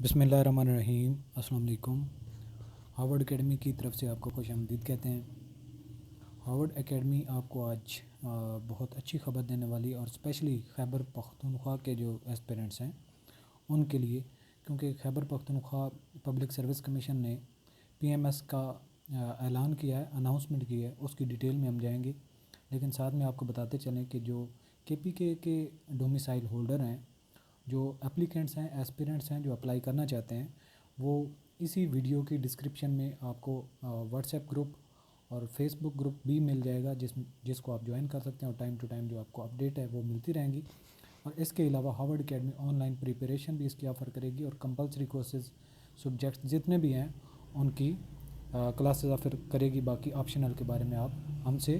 बिस्मिल्लाहिर्रहमानिर्रहीम। अस्सलाम वालेकुम। हार्वर्ड एकेडमी की तरफ से आपको खुशामदीद कहते हैं। हार्वर्ड एकेडमी आपको आज बहुत अच्छी खबर देने वाली और स्पेशली खैबर पख्तूनख्वा के जो एस्पिरेंट्स हैं उनके लिए, क्योंकि Khyber Pakhtunkhwa public service commission ने पीएमएस का ऐलान किया है, अनाउंसमेंट की है। उसकी डिटेल में हम जाएंगे, लेकिन साथ में आपको बताते चलें कि जो केपीके के डोमिसाइल होल्डर हैं, जो एप्लीकेंट्स हैं, एस्पिरेंट्स हैं जो अप्लाई करना चाहते हैं, वो इसी वीडियो की डिस्क्रिप्शन में आपको व्हाट्सएप ग्रुप और फेसबुक ग्रुप भी मिल जाएगा, जिसको आप ज्वाइन कर सकते हैं और टाइम टू टाइम जो आपको अपडेट है वो मिलती रहेंगी। और इसके अलावा हार्वर्ड एकेडमी ऑनलाइन प्रिपरेशन भी इसकी ऑफ़र करेगी और कंपलसरी कोर्सेज सब्जेक्ट्स जितने भी हैं उनकी क्लासेस ऑफर करेगी। बाकी ऑप्शनल के बारे में आप हमसे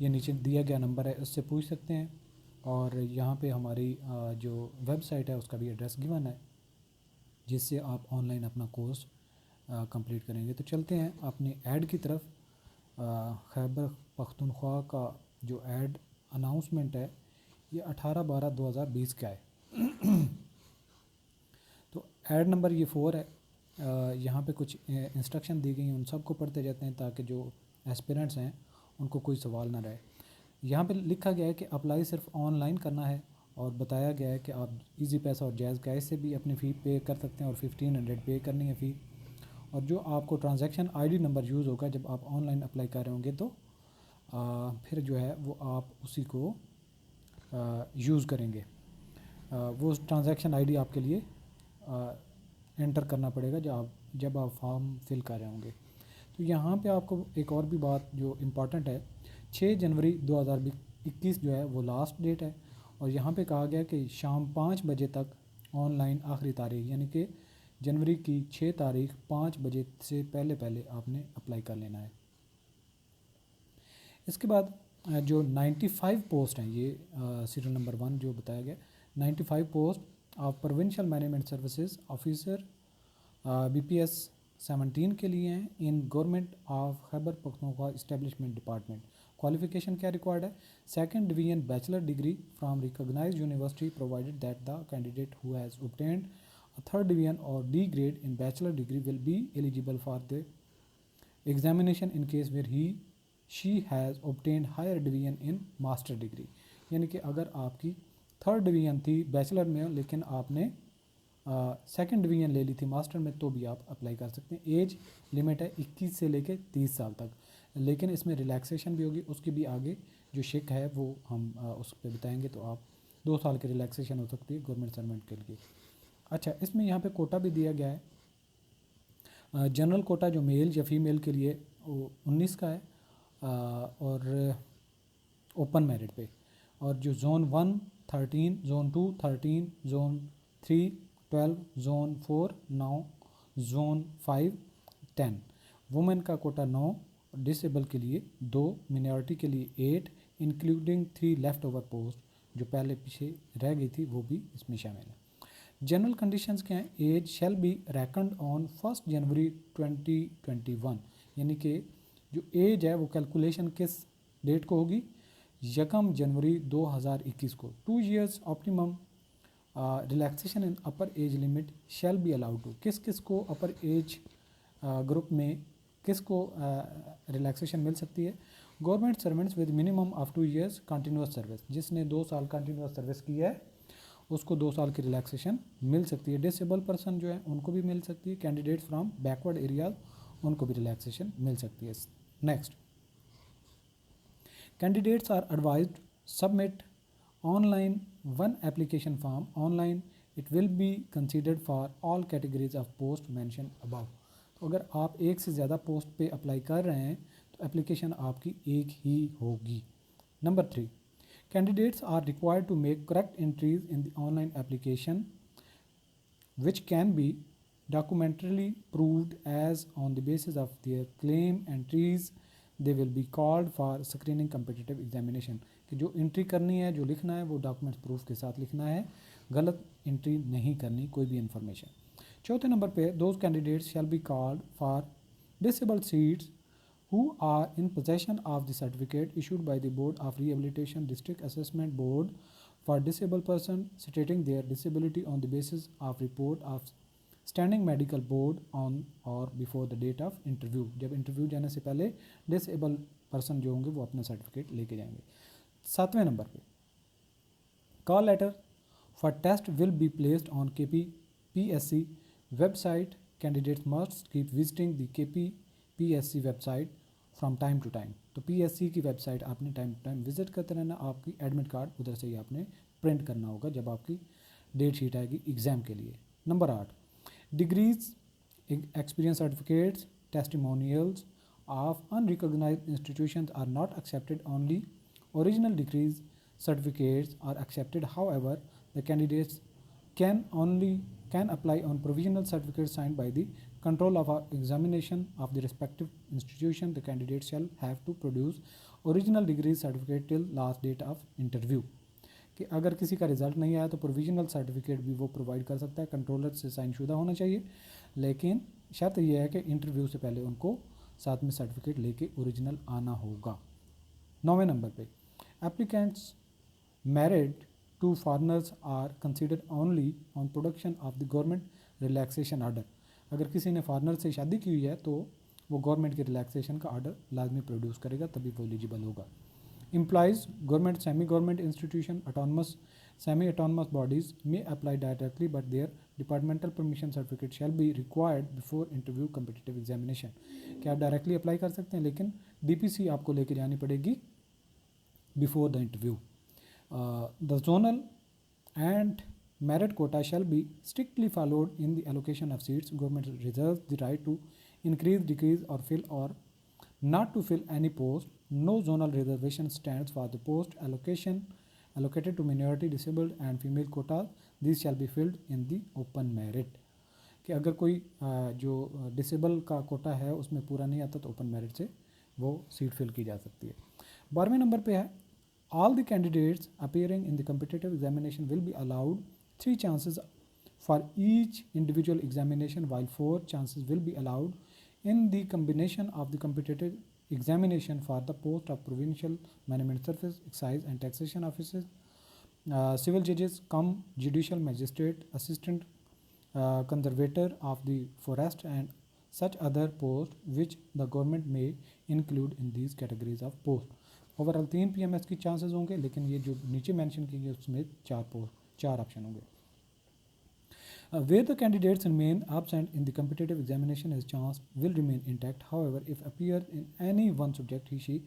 ये नीचे दिया गया नंबर है उससे पूछ सकते हैं। और यहाँ पे हमारी जो वेबसाइट है उसका भी एड्रेस गिवन है, जिससे आप ऑनलाइन अपना कोर्स कंप्लीट करेंगे। तो चलते हैं अपने ऐड की तरफ। खैबर पख्तूनख्वा का जो ऐड अनाउंसमेंट है ये 18/12/2020 का है। तो ऐड नंबर ये 4 है। यहाँ पे कुछ इंस्ट्रक्शन दी गई हैं, उन सबको पढ़ते जाते हैं ताकि जो एस्पिरेंट्स हैं उनको कोई सवाल ना रहे। यहाँ पे लिखा गया है कि अप्लाई सिर्फ ऑनलाइन करना है और बताया गया है कि आप इजी पैसा और जैज़ कैश से भी अपनी फ़ी पे कर सकते हैं और 1500 पे करनी है फ़ी। और जो आपको ट्रांजैक्शन आईडी नंबर यूज़ होगा जब आप ऑनलाइन अप्लाई कर रहे होंगे, तो फिर जो है वो आप उसी को यूज़ करेंगे। वो ट्रांजैक्शन आईडी आपके लिए एंटर करना पड़ेगा जब आप फॉर्म फिल कर रहे होंगे। तो यहाँ पे आपको एक और भी बात जो इम्पॉर्टेंट है, 6 जनवरी 2021 जो है वो लास्ट डेट है। और यहाँ पे कहा गया कि शाम 5 बजे तक ऑनलाइन आखिरी तारीख, यानी कि जनवरी की 6 तारीख 5 बजे से पहले पहले आपने अप्लाई कर लेना है। इसके बाद जो 95 पोस्ट हैं, ये सीरियल नंबर 1 जो बताया गया, 95 post of provincial management services officer BPS 17 के लिए हैं in government of Khyber Pakhtunkhwa establishment department. Qualification क्या रिक्वायर्ड है? Second division bachelor degree from recognised university provided that the candidate who has obtained a third division or D grade in bachelor degree will be eligible for the examination in case where she has obtained higher division in master degree। यानी कि अगर आपकी third division थी bachelor में लेकिन आपने second division ले ली थी मास्टर में, तो भी आप अप्लाई कर सकते हैं। एज लिमिट है 21 से लेकर 30 साल तक, लेकिन इसमें रिलैक्सेशन भी होगी। उसकी भी आगे जो शिक है वो हम उस पर बताएंगे। तो आप 2 साल की रिलैक्सेशन हो सकती है गवर्नमेंट सर्वेंट के लिए। अच्छा, इसमें यहाँ पे कोटा भी दिया गया है। जनरल कोटा जो मेल या फीमेल के लिए वो 19 का है, और ओपन मेरिट पे। और जो zone 1 13, zone 2 13, zone 3 12, zone 4 9, zone 5 10। Women का कोटा 9, डिसेबल के लिए 2, मिनॉरिटी के लिए 8, इंक्लूडिंग 3 लेफ़्ट ओवर पोस्ट जो पहले पीछे रह गई थी वो भी इसमें शामिल है। जनरल कंडीशंस क्या हैं? एज शैल बी रेकन्ड ऑन 1 जनवरी 2021, यानी कि जो एज है वो कैलकुलेशन किस डेट को होगी? 1 जनवरी 2021 को। 2 years optimum relaxation in upper age limit shall be allowed to. किस किस को अपर एज ग्रुप में किसको रिलैक्सेशन मिल सकती है? Government servants with minimum of 2 years continuous service, जिसने 2 साल कंटिन्यूस सर्विस की है उसको 2 साल की रिलैक्सेशन मिल सकती है। डिसेबल पर्सन जो है उनको भी मिल सकती है। कैंडिडेट्स फ्रॉम बैकवर्ड एरियाज उनको भी रिलैक्सेशन मिल सकती है। Next, candidates are advised submit online one application form online, it will be considered for all categories of post mentioned above। तो अगर आप एक से ज़्यादा पोस्ट पे अप्लाई कर रहे हैं तो एप्लीकेशन आपकी एक ही होगी। Number 3, candidates are required to make correct entries in the online application which can be documentarily proved as on the basis of their claim entries they will be called for screening competitive examination। कि जो entry करनी है, जो लिखना है वो documents proof के साथ लिखना है, गलत एंट्री नहीं करनी कोई भी इंफॉर्मेशन। चौथे नंबर पे, those candidates shall be called for disabled seats who are in possession of the certificate issued by the Board of Rehabilitation District Assessment Board for disabled person stating their disability on the basis of report of standing medical board on और before the date of interview, जब interview जाने से पहले disable person जो होंगे वो अपना certificate लेके जाएंगे। 7वें नंबर पे call letter for test will be placed on KPPSC website, candidates must keep visiting the KPPSC website from time to time. तो PSC की वेबसाइट आपने टाइम टू टाइम विजिट करते रहना, आपकी एडमिट कार्ड उधर से ही आपने प्रिंट करना होगा जब आपकी डेट शीट आएगी एग्ज़ाम के लिए। Number 8 degrees, experience certificates, testimonials of unrecognised institutions are not accepted, only original degrees certificates are accepted. However, the candidates can apply on provisional certificates signed by the control of examination of the respective institution. The candidates shall have to produce original degree certificate till last date of interview. कि अगर किसी का result नहीं आया तो provisional certificate भी वो provide कर सकता है, कंट्रोलर से साइन शुदा होना चाहिए, लेकिन शर्त यह है कि इंटरव्यू से पहले उनको साथ में सर्टिफिकेट लेके ओरिजिनल आना होगा। 9वें नंबर पे applicants married to foreigners are considered only on production of the government relaxation order. अगर किसी ने फॉरनर से शादी की हुई है तो वो गवर्नमेंट के रिलैक्सेशन का ऑर्डर लाजमी प्रोड्यूस करेगा, तभी वो एलिजिबल होगा। Employees government semi government institution autonomous semi autonomous bodies में apply directly but their departmental permission certificate shall be required before interview competitive examination. क्या आप डायरेक्टली अप्लाई कर सकते हैं, लेकिन DPC आपको लेके जानी पड़ेगी before the interview. The zonal and merit quota shall be strictly followed in the allocation of seats. Government reserves the right to increase, decrease or fill or not to fill any post. No zonal reservation stands for the post allocated to minority, disabled and female quota. These shall be filled in the open merit. कि अगर कोई जो disable का कोटा है उसमें पूरा नहीं आता तो ओपन मेरिट से वो सीट फिल की जा सकती है। 12वें नंबर पे है all the candidates appearing in the competitive examination will be allowed 3 chances for each individual examination, while 4 chances will be allowed in the combination of the competitive examination for the post of provincial management service, excise and taxation officers, civil judges, cum judicial magistrate, assistant conservator of the forest and such other posts which the government may include in these categories of post. Overall 3 PMS की chances होंगे, लेकिन ये जो नीचे mention की गई उसमें 4 option होंगे। Where the candidates remain absent in the competitive examination, his chance will remain intact. However, if appear in any one subject, he/she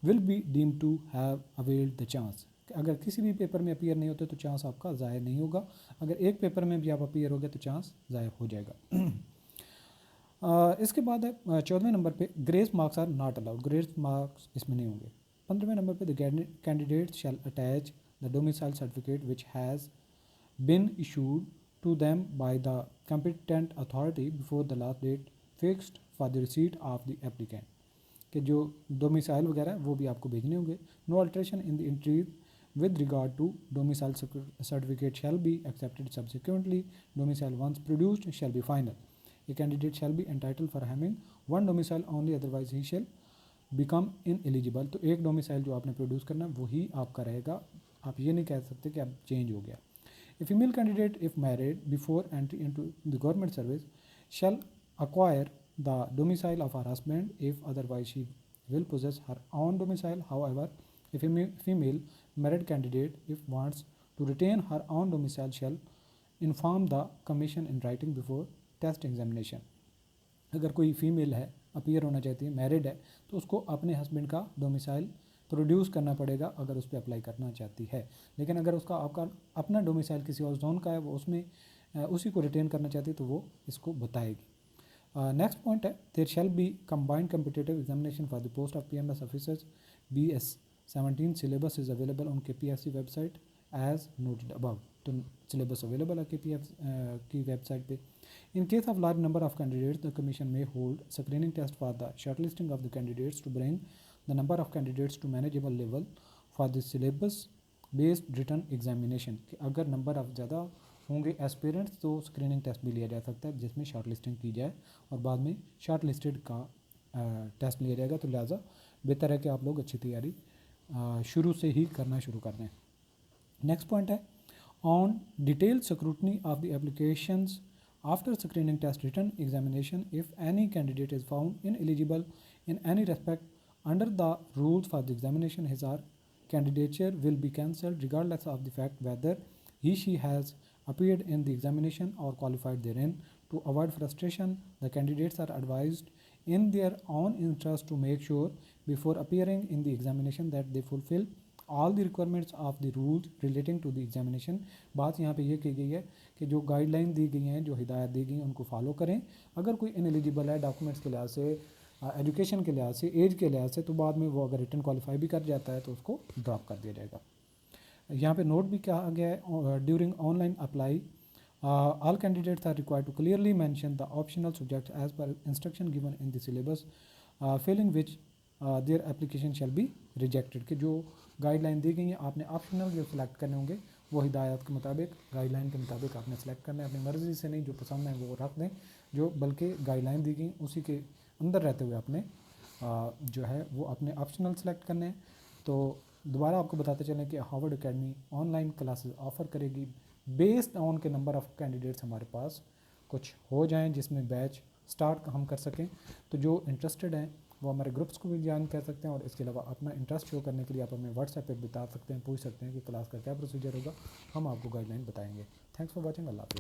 will be deemed to have availed the chance. अगर किसी भी paper में appear नहीं होते तो chance आपका ज़ाया नहीं होगा, अगर एक पेपर में भी आप अपीयर हो गए तो चांस ज़ाया हो जाएगा। इसके बाद है 14वें नंबर पे grace marks are not allowed, grace marks इसमें नहीं होंगे। 15वें नंबर पे the candidate shall attach the domicile certificate which has been issued to them by the competent authority before the last date fixed for the receipt of the applicant, कि जो domicile वगैरह वो भी आपको भेजने होंगे। No alteration in the entry with regard to domicile certificate shall be accepted subsequently. Domicile once produced shall be final. A candidate shall be entitled for having one domicile only, otherwise he shall become ineligible. तो एक domicile जो आपने produce करना वही आपका रहेगा, आप ये नहीं कह सकते कि अब चेंज हो गया। A female candidate if married before entry into the government service shall acquire the domicile of her husband if otherwise she will possess her own domicile. However, if a female married candidate if wants to retain her own domicile shall inform the commission in writing before test examination. अगर कोई female है appear होना चाहती है, married है, तो उसको अपने हस्बैंड का डोमिसाइल प्रोड्यूस करना पड़ेगा अगर उस पर अप्लाई करना चाहती है। लेकिन अगर उसका आपका अपना डोमिसाइल किसी और जोन का है, वो उसमें उसी को रिटेन करना चाहती है तो वो इसको बताएगी। नेक्स्ट पॉइंट है there shall be combined competitive examination for the post of PMS officers. BS17 syllabus is available on KPSC website as noted above. तो syllabus available है KPSC की website पे। In case of large number of candidates, the commission may hold screening test for the shortlisting of the candidates to bring the number of candidates to manageable level for the syllabus based written examination. कि अगर number of ज़्यादा होंगे aspirants तो screening test भी लिया जा सकता है जिसमें शॉर्ट लिस्टिंग की जाए और बाद में शॉर्ट लिस्टेड का टेस्ट लिया जाएगा। तो लिहाजा बेहतर है कि आप लोग अच्छी तैयारी शुरू से ही करना शुरू कर दें। नेक्स्ट पॉइंट है on detailed scrutiny of the applications After screening test written examination, if any candidate is found ineligible in any respect under the rules for the examination, his or candidature will be cancelled regardless of the fact whether he she has appeared in the examination or qualified therein. To avoid frustration, the candidates are advised in their own interest to make sure before appearing in the examination that they fulfill all the requirements of the rules relating to the examination. बात यहाँ पे ये की गई है कि जो guideline दी गई हैं, जो हिदायत दी गई हैं, उनको फॉलो करें। अगर कोई इनएलिजिबल है डॉक्यूमेंट्स के लिहाज से, एजुकेशन के लिहाज से, एज के लिहाज से, तो बाद में वो अगर रिटर्न क्वालिफाई भी कर जाता है तो उसको ड्रॉप कर दिया जाएगा। यहाँ पे नोट भी कहा गया है, during online apply all candidates are required to clearly mention the optional subjects as per instruction given in the syllabus, failing which their application shall be rejected। कि जो गाइडलाइन दी गई है आपने ऑप्शनल जो सिलेक्ट करने होंगे वो हिदायत के मुताबिक, गाइडलाइन के मुताबिक आपने सेलेक्ट करना है, अपनी मर्ज़ी से नहीं, जो पसंद है वो रख दें, जो बल्कि गाइडलाइन दी गई उसी के अंदर रहते हुए आपने जो है वो अपने ऑप्शनल सेलेक्ट करने हैं। तो दोबारा आपको बताते चलें कि Harvard academy online classes offer करेगी बेस्ड ऑन के नंबर ऑफ़ कैंडिडेट्स हमारे पास कुछ हो जाएं जिसमें बैच स्टार्ट हम कर सकें। तो जो इंटरेस्टेड हैं वो हमारे ग्रुप्स को भी ज्वाइन कर सकते हैं, और इसके अलावा अपना इंटरेस्ट शो करने के लिए आप हमें व्हाट्सएप पे बता सकते हैं, पूछ सकते हैं कि क्लास का क्या प्रोसीजर होगा, हम आपको गाइडलाइन बताएंगे। थैंक्स फॉर वॉचिंग, अल्लाह हाफ़िज़।